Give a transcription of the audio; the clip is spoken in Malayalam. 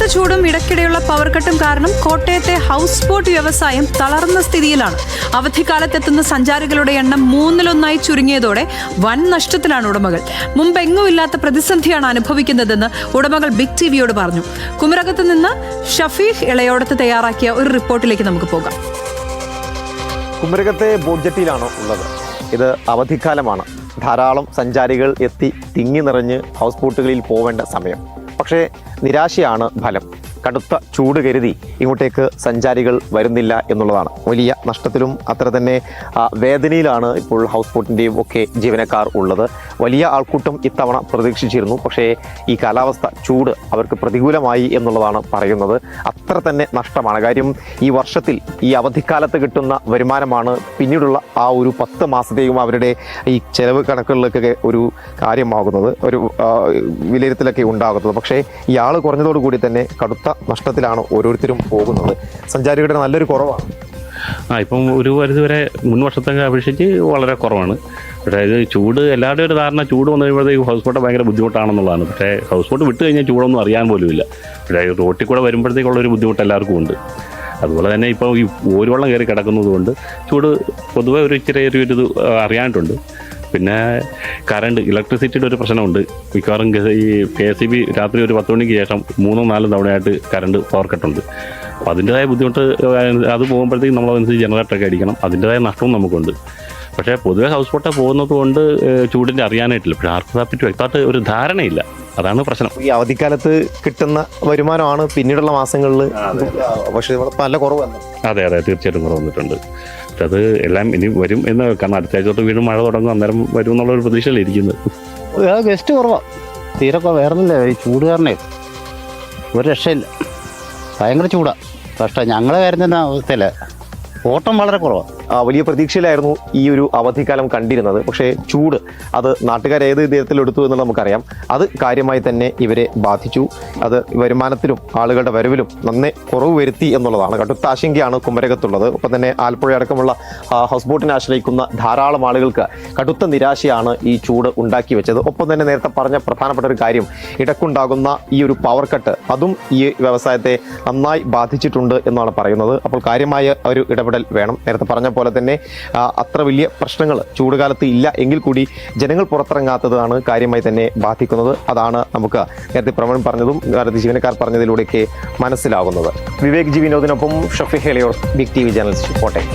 കടുത്ത ചൂടും ഇടയ്ക്കിടെയുള്ള പവർ കട്ടും കാരണം കോട്ടയത്തെ ഹൗസ് ബോട്ട് വ്യവസായം തളർന്ന സ്ഥിതിയിലാണ്. അവധിക്കാലത്തെത്തുന്ന സഞ്ചാരികളുടെ എണ്ണം 1/3 ചുരുങ്ങിയതോടെ വൻ നഷ്ടത്തിലാണ് ഉടമകൾ. മുമ്പെങ്ങുമില്ലാത്ത പ്രതിസന്ധിയാണ് അനുഭവിക്കുന്നതെന്ന് ഉടമകൾ ബിഗ് ടിവിയോട് പറഞ്ഞു. കുമരകത്ത് നിന്ന് ഷഫീഖ് ഇളയോടത്ത് തയ്യാറാക്കിയ ഒരു റിപ്പോർട്ടിലേക്ക് നമുക്ക് പോകാം. കുമരകത്തെ ബോട്ട് ജെട്ടിയിലാണ് ഉള്ളത്. ഇത് അവധിക്കാലമാണ്. ധാരാളം സഞ്ചാരികൾ എത്തി തിങ്ങി നിറഞ്ഞ് ഹൗസ് ബോട്ടുകളിൽ പോവേണ്ട സമയം. പക്ഷേ നിരാശയാണ് ഫലം. കടുത്ത ചൂട് കരുതി ഇങ്ങോട്ടേക്ക് സഞ്ചാരികൾ വരുന്നില്ല എന്നുള്ളതാണ്. വലിയ നഷ്ടത്തിലും അത്ര തന്നെ വേദനയിലാണ് ഇപ്പോൾ ഹൗസ് ബോട്ടിൻ്റെയും ഒക്കെ ജീവനക്കാർ ഉള്ളത്. വലിയ ആൾക്കൂട്ടം ഇത്തവണ പ്രതീക്ഷിച്ചിരുന്നു. പക്ഷേ ഈ കാലാവസ്ഥ ചൂട് അവർക്ക് പ്രതികൂലമായി എന്നുള്ളതാണ് പറയുന്നത്. അത്ര തന്നെ നഷ്ടമാണ്. കാര്യം ഈ വർഷത്തിൽ ഈ അവധിക്കാലത്ത് കിട്ടുന്ന വരുമാനമാണ് പിന്നീടുള്ള ആ ഒരു 10 മാസത്തേക്കും അവരുടെ ഈ ചെലവ് കണക്കുകളിലൊക്കെ ഒരു കാര്യമാകുന്നത്, ഒരു വിലയിരുത്തലൊക്കെ ഉണ്ടാകുന്നത്. പക്ഷേ ഈ ആൾ കുറഞ്ഞതോടുകൂടി തന്നെ കടുത്ത നഷ്ടത്തിലാണ് ഓരോരുത്തരും പോകുന്നത്. സഞ്ചാരികളുടെ നല്ലൊരു കുറവാണ്. ഇപ്പം ഒരു പരിധിവരെ മുൻ വർഷത്തൊക്കെ അപേക്ഷിച്ച് വളരെ കുറവാണ്. പക്ഷേ ഇത് ചൂട് എല്ലാവരുടെയും ഒരു ധാരണ ചൂട് വന്നു കഴിയുമ്പോഴത്തേക്ക് ഹൗസ് ബോട്ട് ഭയങ്കര ബുദ്ധിമുട്ടാണെന്നുള്ളതാണ്. പക്ഷേ ഹൗസ് ബോട്ട് വിട്ട് കഴിഞ്ഞാൽ ചൂടൊന്നും അറിയാൻ പോലുമില്ല. പക്ഷേ റോട്ടിൽ കൂടെ വരുമ്പോഴത്തേക്കുള്ളൊരു ബുദ്ധിമുട്ട് എല്ലാവർക്കും ഉണ്ട്. അതുപോലെ തന്നെ ഇപ്പോൾ ഈ ഓരുവെള്ളം കയറി കിടക്കുന്നത് കൊണ്ട് ചൂട് പൊതുവെ ഒരു ഇത് അറിയാനായിട്ടുണ്ട്. പിന്നെ ഇലക്ട്രിസിറ്റിയുടെ ഒരു പ്രശ്നമുണ്ട്. മിക്കവാറും ഈ KSEB രാത്രി ഒരു 10 മണിക്ക് ശേഷം 3-4 തവണയായിട്ട് പവർ കട്ടുണ്ട്. അപ്പോൾ അതിൻ്റെതായ ബുദ്ധിമുട്ട് അത് പോകുമ്പോഴത്തേക്കും നമ്മളതനുസരിച്ച് ജനറേറ്ററൊക്കെ അടിക്കണം. അതിൻ്റെതായ നഷ്ടവും നമുക്കുണ്ട്. പക്ഷേ പൊതുവെ ഹൗസ് ബോട്ട് പോകുന്നത് കൊണ്ട് ചൂടിൻ്റെ അറിയാനായിട്ടില്ല. പക്ഷേ ആർക്കും പറ്റി വ്യക്തമായിട്ട് ഒരു ധാരണയില്ല. അതാണ് പ്രശ്നം. ഈ അവധിക്കാലത്ത് കിട്ടുന്ന വരുമാനമാണ് പിന്നീടുള്ള മാസങ്ങളിൽ പക്ഷേ നല്ല കുറവല്ല. അതെ തീർച്ചയായിട്ടും കുറവ് വന്നിട്ടുണ്ട്. പക്ഷെ അത് എല്ലാം ഇനി വരും എന്ന്, കാരണം അടുത്ത ആഴ്ച തൊട്ട് വീണ്ടും മഴ തുടങ്ങും, അന്നേരം വരും എന്നുള്ളൊരു പ്രതീക്ഷയിലിരിക്കുന്നത്. ഗസ്റ്റ് കുറവാണ്. തീരെ വേറൊന്നുമില്ല. ഈ ചൂട് കാരണേ ഒരു രക്ഷയില്ല. ഭയങ്കര ചൂടാണ്. കഷ്ടം. ഞങ്ങളെ വരുന്ന അവസ്ഥയില്ല. ഓട്ടം വളരെ കുറവാണ്. വലിയ പ്രതീക്ഷയിലായിരുന്നു ഈ ഒരു അവധിക്കാലം കണ്ടിരുന്നത്. പക്ഷേ ചൂട് അത് നാട്ടുകാർ ഏത് വിധത്തിലെടുത്തു എന്നുള്ളത് നമുക്കറിയാം. അത് കാര്യമായി തന്നെ ഇവരെ ബാധിച്ചു. അത് വരുമാനത്തിലും ആളുകളുടെ വരവിലും നന്നേ കുറവ് വരുത്തി എന്നുള്ളതാണ്. കടുത്ത ആശങ്കയാണ് കുമരകത്തുള്ളത്. ഒപ്പം തന്നെ ആലപ്പുഴ അടക്കമുള്ള ഹൗസ് ബോട്ടിനെ ആശ്രയിക്കുന്ന ധാരാളം ആളുകൾക്ക് കടുത്ത നിരാശയാണ് ഈ ചൂട് ഉണ്ടാക്കി വെച്ചത്. ഒപ്പം തന്നെ നേരത്തെ പറഞ്ഞ പ്രധാനപ്പെട്ട ഒരു കാര്യം, ഇടക്കുണ്ടാകുന്ന ഈ ഒരു പവർ കട്ട് അതും ഈ വ്യവസായത്തെ നന്നായി ബാധിച്ചിട്ടുണ്ട് എന്നാണ് പറയുന്നത്. അപ്പോൾ കാര്യമായ ഒരു ഇടപെടൽ വേണം. നേരത്തെ പറഞ്ഞ പോലെ തന്നെ അത്ര വലിയ പ്രശ്നങ്ങൾ ചൂടുകാലത്ത് ഇല്ല എങ്കിൽ കൂടി ജനങ്ങൾ പുറത്തിറങ്ങാത്തതാണ് കാര്യമായി തന്നെ ബാധിക്കുന്നത്. അതാണ് നമുക്ക് നേരത്തെ പ്രവീൺ പറഞ്ഞതും ജീവനക്കാർ പറഞ്ഞതിലൂടെയൊക്കെ മനസ്സിലാകുന്നത്. വിവേക് ജി വിനോദിനൊപ്പം Shafeeq Elayodath, big TV journalist, Kottayam.